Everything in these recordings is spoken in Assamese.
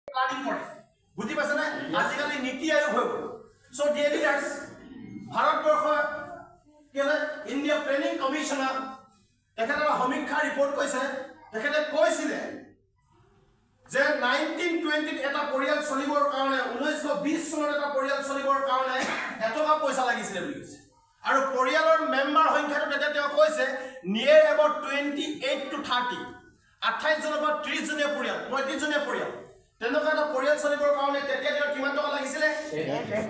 প্ল্যানিং কৰে বুজি পাইছে না আজিকালি নীতি আয়োগ হৈ গ'ল সো ডিয়াৰ লিডাৰ্স ভাৰতবৰ্ষ কেলে ইণ্ডিয়া প্লেনিং কমিশনাৰ তেখেতৰ সমীক্ষা ৰিপৰ্ট কৈছে তেখেতে কৈছিলে যে 1920 এটা পৰিয়াল চলিবৰ কাৰণে 1920 চনত এটা পৰিয়াল চলিবৰ কাৰণে এটকা পইচা লাগিছিলে বুলি কৈছে আৰু পৰিয়ালৰ মেম্বাৰ সংখ্যাটো তেতিয়া তেওঁ কৈছে নিয়াৰ এবাউট 28 to 30 28 জনৰ পৰা 30 জনীয়া পৰিয়াল 35 জনীয়া পৰিয়াল তেনেকুৱা এটা পৰিয়াল চলিবৰ কাৰণে তেতিয়া তেওঁৰ কিমান টকা লাগিছিলে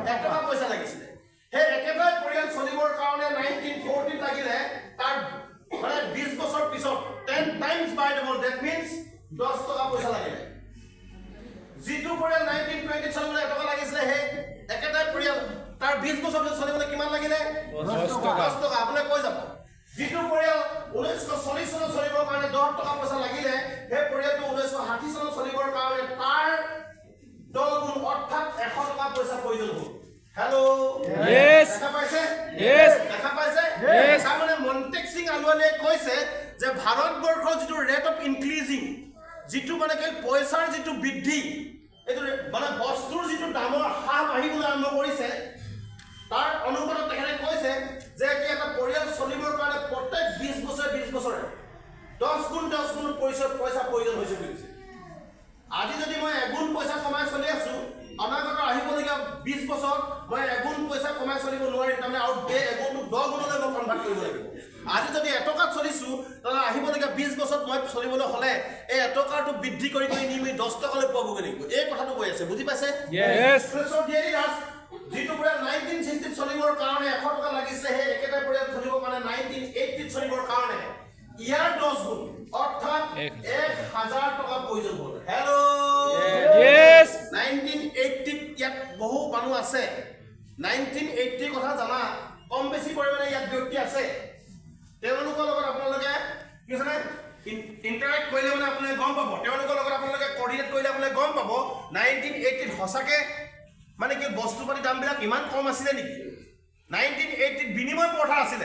1 টকা পইচা লাগিছিলে হে একেবাৰে পৰিয়াল চলিবৰ কাৰণে 1940 লাগিলে তাৰ মানে 20 বছৰ পিছত 10 times by double that means 10 টকা পইচা লাগিলে জিতু পৰিয়াল 1920 চলিবলৈ 1 টকা লাগিছিলে হে একেটাই পৰিয়াল তাৰ 20 বছৰ পিছত চলিবলৈ কিমান লাগিলে 10 টকা আপুনি কৈ যাব জিতু পৰিয়াল 1940 চনত চলিবৰ কাৰণে 10 টকা পইচা লাগিলে হে পৰিয়ালটো 1960 চনত চলিবৰ কাৰণে তাৰ 10 গুণ অৰ্থাৎ 100 টকা পইচা প্ৰয়োজন হ'ব হেল্ল yes দেখা পাইছে yes দেখা পাইছে yes সামনে মন্টেক সিং আলৱালে কৈছে যে ভাৰতবৰ্ষৰ যিটো ৰেট অফ ইনক্ৰিজিং যিটো মানে কি পইচাৰ যিটো বৃদ্ধি এটো মানে বস্তুৰ যিটো দামৰ হাৰ বাঢ়িবলৈ আৰম্ভ কৰিছে তাৰ অনুপাতত তেখেতে কৈছে যে কি এটা পৰিয়াল চলিবৰ কাৰণে প্ৰত্যেক 20 বছৰে 10 গুণ পইচা প্ৰয়োজন হৈছে বুলি আজি যদি মই এগুণ পইচা কমাই চলি আছো অনাগত আহিবলগীয়া 20 বছৰ মই এগুণ পইচা কমাই চলিব নোৱাৰিম তাৰমানে আৰু এগুণটো 10 গুণলৈ মই কনভাৰ্ট কৰিব লাগিব আজি যদি এটকাত চলিছো তাহলে আহিবলগীয়া 20 বছৰত মই চলিবলৈ হলে এই এটকাটো বৃদ্ধি কৰি নিমি 10 টকালৈ পাবগৈ লাগিব এই কথাটো কৈ আছে বুজি পাইছে yes সো ডিয়াৰ লিডাৰ্স যিটো পৰিয়াল 1960 চলিবৰ কাৰণে 100 টকা লাগিছে হে একেটা পৰিয়াল চলিবৰ কাৰণে 1980 চলিবৰ কাৰণে ইয়াৰ 10 গুণ অৰ্থাৎ 1000 টকা প্ৰয়োজন হ'ল হেল্ল yes 1980 ইয়াত বহু মানুহ আছে 1980 কথা জানা কম বেছি পৰিমাণে ইয়াত ব্যক্তি আছে তেওঁলোকৰ লগত আপোনালোকে কিছনে ইন্টাৰেক্ট কৰিলে মানে আপুনি গম পাব তেওঁলোকৰ লগত আপোনালোকে কোঅৰ্ডিনেট কৰিলে আপুনি গম পাব 1980 হসাকে মানে কি বস্তু পাতি দামবিলাক ইমান কম আছিল নেকি 1980 বিনিময় প্ৰথা আছিল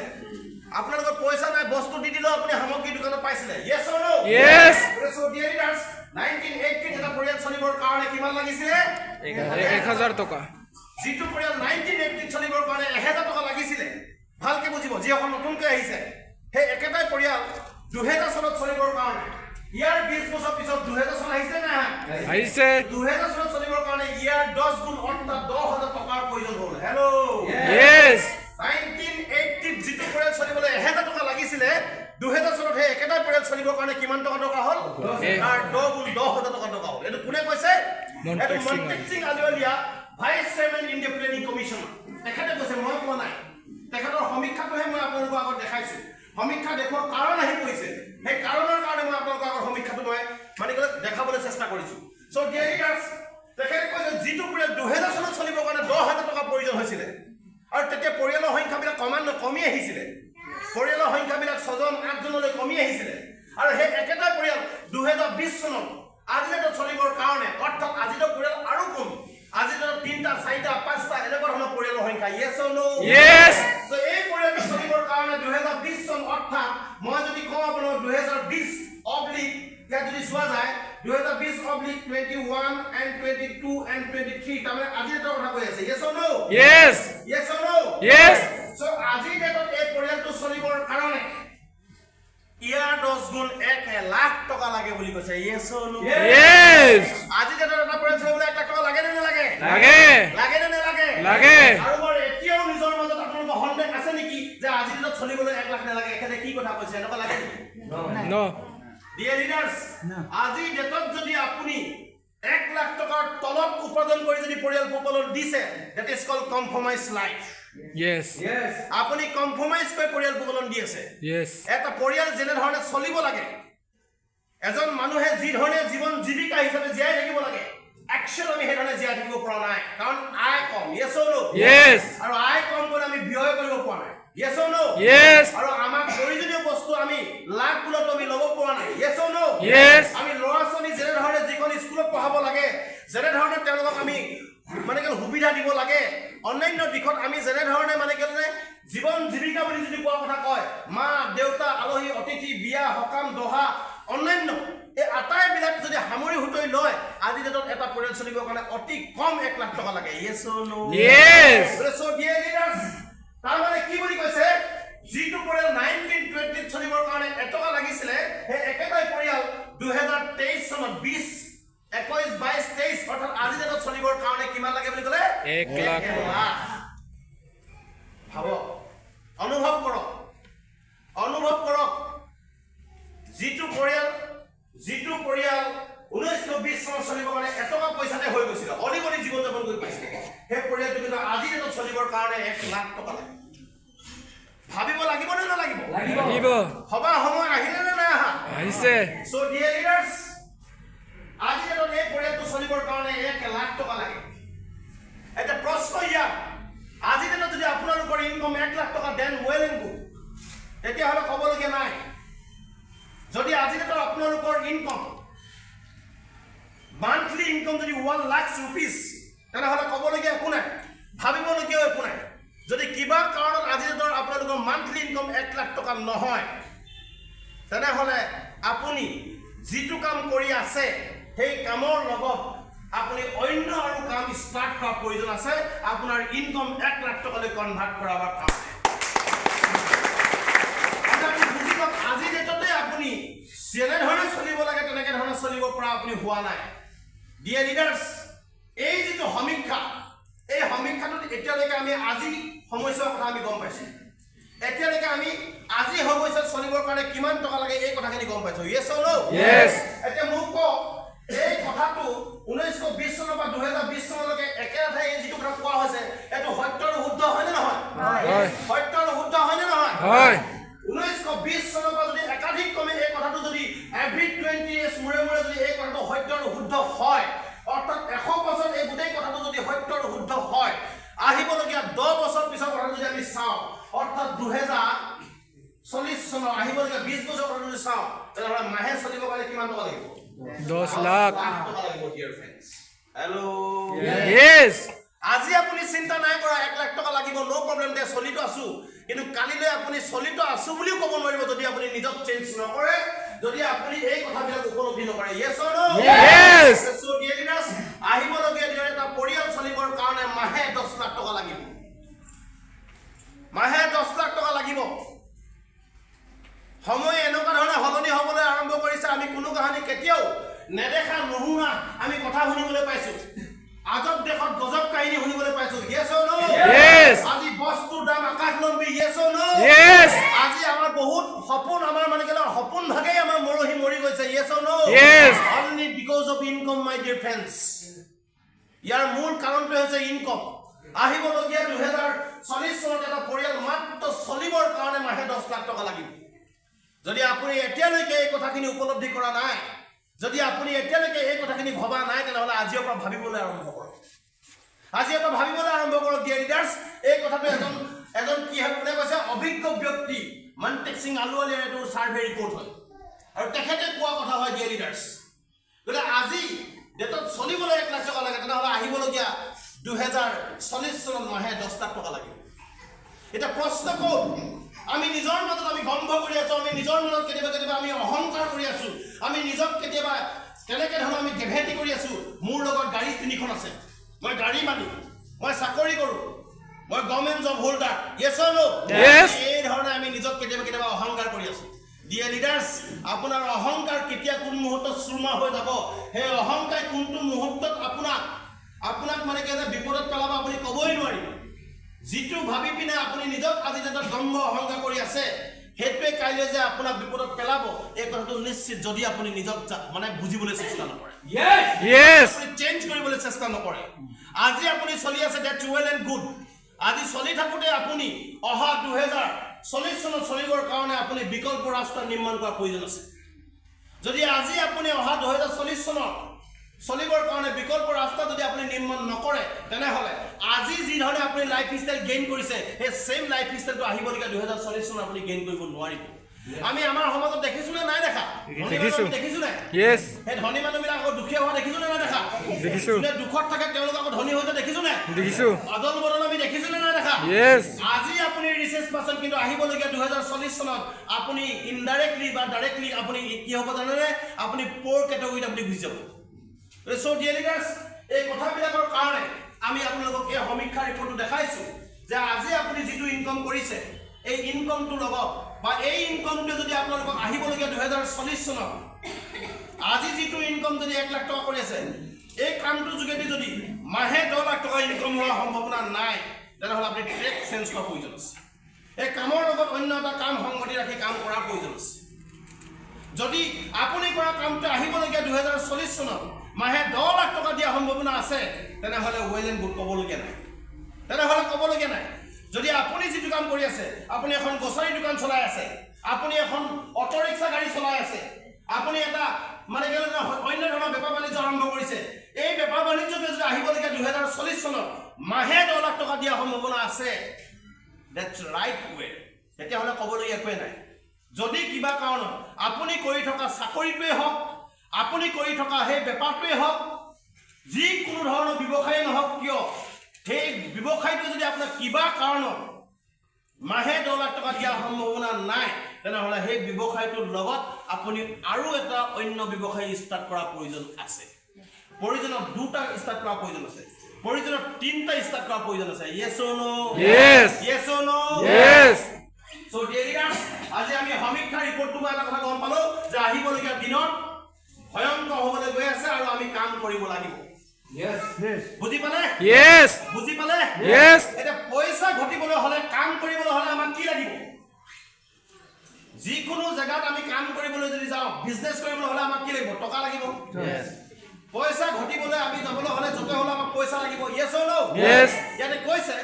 আপোনালোকৰ পইচা নাই বস্তু দি দিলে আপুনি সামগ্ৰী দোকানত পাইছিলে yes or no yes so dear leaders 1980 এটা পৰিয়াল চলিবৰ কাৰণে কিমান লাগিছিলে 1000 টকা জিতু পৰিয়াল 1980 চলিবৰ কাৰণে 1000 টকা লাগিছিলে ভালকে বুজিব যি এখন নতুনকৈ আহিছে হে একেটাই পৰিয়াল 2000 চনত চলিবৰ কাৰণে ইয়াৰ 20 বছৰ পিছত 2000 চন আহিছে না আহিছে 2000 চনত চলিবৰ কাৰণে ইয়াৰ 10 গুণ অৰ্থাৎ 10000 টকাৰ প্ৰয়োজন হ'ল হেল্ল yes 1980 জিতু পৰিয়াল চলিবলৈ 1000 টকা লাগিছিলে 2000 চনত হে একেটা পৰিয়াল চলিবৰ কাৰণে কিমান টকা হ'ল আর 10 গুণ 10000 টকা হ'ল এটো কোনে কৈছে এটো Montek Singh Ahluwalia vice chairman India planning commission তেখেতে কৈছে মই কোৱা নাই তেখেতৰ সমীক্ষাটোহে মই আপোনালোকৰ আগত দেখাইছো সমীক্ষা দেখুৱাৰ কাৰণ আহি কৈছে সেই কাৰণৰ কাৰণে মই আপোনালোকৰ আগত সমীক্ষাটো মই মানে দেখাবলৈ চেষ্টা কৰিছো সো ডিয়াৰ লিডাৰ্স তেখেতে কৈছে যিটো পৰিয়াল 2000 চনত চলিবৰ কাৰণে 10000 টকা প্ৰয়োজন হৈছিলে আৰু তেতিয়া পৰিয়ালৰ সংখ্যাবিলাক কমি আহিছিলে পৰিয়ালৰ সংখ্যাবিলাক 6 জন 8 জনলৈ কমি আহিছিলে আৰু সেই একেটা পৰিয়াল 2020 চনত আজিলৈকে চলিবৰ কাৰণে অৰ্থাৎ আজিলৈকে পৰিয়াল আৰু কম আজিলৈকে 3টা 4টা 5টা এনেকুৱা ধৰণৰ পৰিয়ালৰ সংখ্যা yes or no yes তো এই পৰিয়াল চলিবৰ কাৰণে 2020 চন অৰ্থাৎ মই যদি কওঁ আপোনাক 2020 অবলিক ইয়াত যদি চোৱা যায় 2020 অবলিক 21 and 22 and 23 তাৰমানে আজি এটা কথা কৈ আছে yes or no yes or no yes so আজি ডেটত এই পৰিয়ালটো চলিবৰ কাৰণে ইয়াৰ 10 গুণ 1 লাখ টকা লাগে বুলি কৈছে yes or no yes আজি ডেটত এটা পৰিয়াল চলিবলৈ 1 লাখ টকা লাগে নে নালাগে লাগে নে নালাগে লাগে আৰু মোৰ এতিয়াও নিজৰ মাজত আপোনালোকৰ সন্দেহ আছে নেকি যে আজি ডেটত চলিবলৈ 1 লাখ নালাগে এখানে কি কথা কৈছে এনেকুৱা লাগে no ডিয়াৰ লিডাৰ্স আজি ডেটত যদি আপুনি 1 লাখ টকাৰ তলত উপাৰ্জন কৰি যদি পৰিয়াল পোহপালন দিছে that is called compromise life yes আপুনি কম্প্ৰমাইজ কৰি পৰিয়াল পোহপালন দি আছে yes এটা পৰিয়াল যেনে ধৰণে চলিব লাগে এজন মানুহে যি ধৰণে জীৱন জীৱিকা হিচাপে জীয়াই থাকিব লাগে একচুৱেলি আমি সেই ধৰণে জীয়াই থাকিব পৰা নাই কাৰণ আয় কম yes or no yes আৰু আয় কম কৰি আমি ব্যয় কৰিব পৰা নাই yes or no yes আৰু আমাক প্ৰয়োজনীয় বস্তু আমি লাখ গুণত আমি ল'ব পৰা নাই yes or no yes আমি ল'ৰা ছোৱালী যেনে ধৰণে যিখন স্কুলত পঢ়াব লাগে যেনে ধৰণে তেওঁলোকক আমি মানে কি সুবিধা দিব লাগে অন্যান্য দিশত আমি যেনে ধৰণে মানে কি জীবন জীবিকা বুলি যদি কোৱা কথা কয় মা দেউতা আলহী অতিথি বিয়া হকাম দহা অন্যান্য এই আটাইবিলাক যদি সামৰি হুতৰি লয় আজি ডেটত এটা পৰিয়াল চলিবৰ কাৰণে অতি কম 1 লাখ টকা লাগে yes or no Yes. So dear লিডাৰ্স তাৰ মানে কি বুলি কৈছে যিটো পৰিয়াল 1920 চলিবৰ কাৰণে এটকা লাগিছিলে সেই একেটাই পৰিয়াল 2023 চনত 20 21 22 23 অৰ্থাৎ আজি ডেটত চলিবৰ কাৰণে কিমান লাগে বুলি ক'লে 1 লাখ ভাব অনুভৱ কৰক যিটো পৰিয়াল 1920 চনত চলিবৰ কাৰণে এটকা পইচাতে হৈ গৈছিল অলিগলি জীৱন যাপন কৰি পাইছিল সেই পৰিয়ালটো কিন্তু আজি ডেটত চলিবৰ কাৰণে 1 লাখ টকা লাগে ভাবিব লাগিব নে নালাগিব লাগিব হবা সময় আহিলে নে নাই আহা আহিছে সো ডিয়াৰ লিডাৰ্স আজি ডেটত এই পৰিয়ালটো চলিবৰ কাৰণে 1 লাখ টকা লাগে এটা প্ৰশ্ন ইয়াৰ আজি ডেটত যদি আপোনালোকৰ ইনকম 1 লাখ টকা দেন ওয়েল এণ্ড গুড তেতিয়াহ'লে ক'বলগীয়া নাই যদি আজি ডেটত আপোনালোকৰ ইনকম মান্থলি ইনকম যদি 1 লাখ ৰুপিজ তেনেহ'লে ক'বলগীয়া একো নাই ভাবিবলগীয়াও একো নাই যদি কিবা কাৰণত আজি ডেটত আপোনালোকৰ মান্থলি ইনকম 1 লাখ টকা নহয় তেনেহ'লে আপুনি যিটো কাম কৰি আছে সেই কামৰ লগত আপুনি অন্য আৰু কাম ষ্টাৰ্ট কৰাৰ প্ৰয়োজন আছে আপোনাৰ ইনকম 1 লাখ টকালৈ কনভাৰ্ট কৰাৰ কাম আজি ডেটতে আপুনি যেনে ধৰণে চলিব লাগে তেনেকে ধৰণে চলিব পৰা আপুনি হোৱা নাই ডিয়াৰ লিডাৰ্স এই যিটো সমীক্ষা এই সমীক্ষাটোত এতিয়ালৈকে আমি আজি সমস্যাৰ কথা আমি গম পাইছোঁ এতিয়ালৈকে আমি আজি সমস্যাত চলিবৰ কাৰণে কিমান টকা লাগে এই কথাখিনি গম পাইছোঁ ইয়েছ অৰ নো Yes. এতিয়া মোক কওক এই কথাটো 1920 চনৰ পৰা 2020 চনলৈকে একেঠাই এই যিটো কথা কোৱা হৈছে এইটো সত্য আৰু শুদ্ধ হয়নে নহয় হয় সত্য আৰু শুদ্ধ হয়নে নহয় হয় 1920 চনৰ পৰা যদি একাধিক ক্ৰমে এই কথাটো যদি এভৰি 20 years মূৰে মূৰে যদি এই কথাটো সত্য আৰু শুদ্ধ হয় অৰ্থাৎ 100 বছৰ এই গোটেই কথাটো যদি সত্য আৰু শুদ্ধ হয় আহিবলগীয়া 10 বছৰ পিছৰ কথা যদি আমি চাওঁ অৰ্থাৎ 2040 চনৰ আহিবলগীয়া 20 বছৰ কথা যদি চাওঁ তেনেহ'লে মাহে চলিবৰ কাৰণে কিমান টকা লাগিব 10 লাখ টকা লাগিব ডিয়াৰ ফ্ৰেণ্ডছ হেল্ল' Yes. আজি আপুনি চিন্তা নাই কৰা 1 লাখ টকা লাগিব নো প্ৰবলেম দে চলিতো আছো কিন্তু কালিলৈ আপুনি চলিতো আছো বুলিও ক'ব নোৱাৰিব যদি আপুনি নিজক চেঞ্জ নকৰে যদি আপুনি এই কথাবিলাক উপলব্ধি নকৰে yes or no Yes. So dear লিডাৰ্স আহিবলগীয়া দিনৰ এটা পৰিয়াল চলিবৰ কাৰণে মাহে 10 লাখ টকা লাগিব মাহে 10 লাখ টকা লাগিব সময় এনেকুৱা ধৰণে সলনি হ'বলৈ আৰম্ভ কৰিছে আমি কোনো কাহিনী কেতিয়াও নেদেখা নুশুনা আমি কথা শুনিবলৈ পাইছো আজব দেশত গজব কাহিনী শুনিবলৈ পাইছো ইয়েছ অৰ নো Yes. আজি বস্তুৰ দাম আকাশলম্বী ইয়েছ অৰ নো Yes. আজি আমাৰ বহুত সপোন আমাৰ মানে কেলা সপোন ভাগেই আমাৰ মৰি গৈছে yes or no Yes. Only because of income my dear friends ইয়াৰ মূল কাৰণটো হৈছে ইনকম আহিবলগীয়া 2040 চনত এটা পৰিয়াল মাত্ৰ চলিবৰ কাৰণে মাহে 10 লাখ টকা লাগিব যদি আপুনি এতিয়ালৈকে এই কথাখিনি উপলব্ধি কৰা নাই যদি আপুনি এতিয়ালৈকে এই কথাখিনি ভবা নাই তেনেহ'লে আজিৰ পৰা ভাবিবলৈ আৰম্ভ কৰক ডিয়াৰ লিডাৰ্স এই কথাটো এজন কি হয় কোনে কৈছে অভিজ্ঞ ব্যক্তি মনটেক সিং আলুৱালিয়াৰ এইটো ছাৰ্ভে ৰিপৰ্ট হয় আৰু তেখেতে কোৱা কথা হয় ডিয়াৰ লিডাৰ্স গতিকে আজি ডেটত চলিবলৈ 1 লাখ টকা লাগে তেনেহ'লে আহিবলগীয়া 2040 চনত মাহে 10 লাখ টকা লাগিব এটা প্ৰশ্ন ক'ত আমি নিজৰ মাজত আমি গম্ভ কৰি আছো আমি নিজৰ মনত কেতিয়াবা আমি অহংকাৰ কৰি আছো আমি নিজক কেতিয়াবা কেনেকে ধৰণৰ আমি গেভেটি কৰি আছো মোৰ লগত গাড়ী 3খন আছে মই গাড়ী মালিক মই চাকৰি কৰোঁ মই government job holder yes or no Yes. এই ধৰণে আমি নিজক কেতিয়াবা অহংকাৰ কৰি আছো ডিয়াৰ লিডাৰ্স আপোনাৰ অহংকাৰ কেতিয়া কোন মুহূৰ্তত চুৰমা হৈ যাব সেই অহংকাৰ কোনটো মুহূৰ্তত আপোনাক মানে কেনে বিপদত পেলাব আপুনি ক'বই নোৱাৰিব যিটো ভাবি পিনে আপুনি নিজক আজি ডেটত গম্ভ অহংকাৰ কৰি আছে সেইটোৱে কাইলৈ যে আপোনাক বিপদত পেলাব এই কথাটো নিশ্চিত যদি আপুনি নিজক মানে বুজিবলৈ চেষ্টা নকৰে Yes. আপুনি চেঞ্জ কৰিবলৈ চেষ্টা নকৰে আজি আপুনি চলি আছে দ্যাটছ ওয়েল এণ্ড গুড আজি চলি থাকোঁতে আপুনি অহা 2040 চনত চলিবৰ কাৰণে আপুনি বিকল্প ৰাস্তা নিৰ্মাণ কৰাৰ প্ৰয়োজন আছে যদি আজি আপুনি অহা 2040 চনত চলিবৰ কাৰণে বিকল্প ৰাস্তা যদি আপুনি নিৰ্মাণ নকৰে তেনেহ'লে আজি যি ধৰণে আপুনি লাইফ ষ্টাইল গেইন কৰিছে সেই সেম লাইফ ষ্টাইলটো আহিবলগীয়া 2040 চনত আপুনি গেইন কৰিব নোৱাৰিব আমি আমাৰ সমাজত দেখিছো নে নাই দেখা দেখিছো দেখিছো নে Yes. সেই ধনী মানুহবিলাক আকৌ দুখীয়া হোৱা দেখিছো নে নাই দেখা দেখিছো। যোনে দুখত থাকে তেওঁলোক আকৌ ধনী হওঁতে দেখিছো নে? দেখিছো। অদল বদল আমি দেখিছো নে নাই দেখা? Yes. আজি আপুনি ৰিচাৰ্চ পাৰ্চন কিন্তু আহিবলগীয়া 2040 চনত আপুনি ইনডাইৰেক্টলি বা ডাইৰেক্টলি আপুনি কি হ'ব জানেনে? আপুনি প'ৰ কেটেগৰীত আপুনি গুচি যাব। চ' ডিয়াৰ লিডাৰ্ছ, এই কথাবিলাকৰ কাৰণে আমি আপোনালোকক এই সমীক্ষা ৰিপৰ্টটো দেখাইছো যে আজি আপুনি যিটো ইনকম কৰিছে এই ইনকমটোৰ লগত বা এই ইনকমটোৱে যদি আপোনালোকক আহিবলগীয়া 2040 চনত আজি যিটো ইনকম যদি 1 লাখ টকা কৰি আছে এই কামটোৰ যোগেদি যদি মাহে 10 লাখ টকা ইনকম হোৱাৰ সম্ভাৱনা নাই তেনেহ'লে আপুনি ট্ৰেক চেঞ্জ কৰাৰ প্ৰয়োজন আছে। এই কামৰ লগত অন্য এটা কাম সংগতি ৰাখি কাম কৰাৰ প্ৰয়োজন আছে। যদি আপুনি কৰা কামটো আহিবলগীয়া 2040 চনত মাহে 10 লাখ টকা দিয়াৰ সম্ভাৱনা আছে তেনেহ'লে ৱেল এণ্ড গুড ক'বলগীয়া নাই। তেনেহ'লে ক'বলগীয়া নাই। যদি আপুনি যিটো কাম কৰি আছে, আপুনি এখন গ্ৰচাৰী দোকান চলাই আছে, আপুনি এখন অটো ৰিক্সা গাড়ী চলাই আছে, আপুনি এটা মানে অন্য ধৰণৰ বেপাৰ বাণিজ্য আৰম্ভ কৰিছে, এই বেপাৰ বাণিজ্যটোৱে যদি আহিবলগীয়া 2040 চনত মাহে 10 লাখ টকা দিয়াৰ সম্ভাৱনা আছে, দেটছ ৰাইট ৱে। তেতিয়াহ'লে ক'বলগীয়া একোৱে নাই। যদি কিবা কাৰণত আপুনি কৰি থকা চাকৰিটোৱে হওক, আপুনি কৰি থকা সেই বেপাৰটোৱে হওক, যিকোনো ধৰণৰ ব্যৱসায় নহওক কিয়, সেই ব্যৱসায়টো যদি আপোনাৰ কিবা কাৰণত মাহে 10 লাখ টকা দিয়াৰ সম্ভাৱনা নাই তেনেহ'লে সেই ব্যৱসায়টোৰ লগত আপুনি আৰু এটা অন্য ব্যৱসায় ষ্টাৰ্ট কৰাৰ প্ৰয়োজন আছে। প্ৰয়োজনত 2টা ষ্টাৰ্ট কৰাৰ প্ৰয়োজন আছে। প্ৰয়োজনত 3টা ষ্টাৰ্ট কৰাৰ প্ৰয়োজন আছে। Yes or no? Yes. Yes or no? Yes. So dear leaders, আজি আমি সমীক্ষা ৰিপৰ্টটো পৰা এটা কথা গম পালো যে আহিবলগীয়া দিনত ভয়ংকৰ হ'বলৈ গৈ আছে আৰু আমি কাম কৰিব লাগিব। বুজি পালে? Yes. বুজি পালে? Yes. এতিয়া পইচা ঘটিবলৈ হ'লে কাম কৰিবলৈ হ'লে আমাক কি লাগিব? যিকোনো জেগাত আমি কাম কৰিবলৈ যদি যাওঁ, বিজনেছ কৰিবলৈ হ'লে আমাক কি লাগিব? টকা লাগিব। পইচা ঘটিবলৈ আমি যাবলৈ হ'লে য'তে হ'লে আমাক পইচা লাগিব। Yes or no? Yes. ইয়াতে কৈছে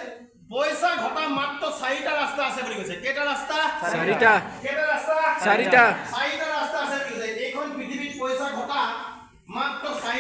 পইচা ঘটা মাত্ৰ 4টা ৰাস্তা আছে বুলি কৈছে। কেইটা ৰাস্তা? 4টা। কেইটা ৰাস্তা? 4টা।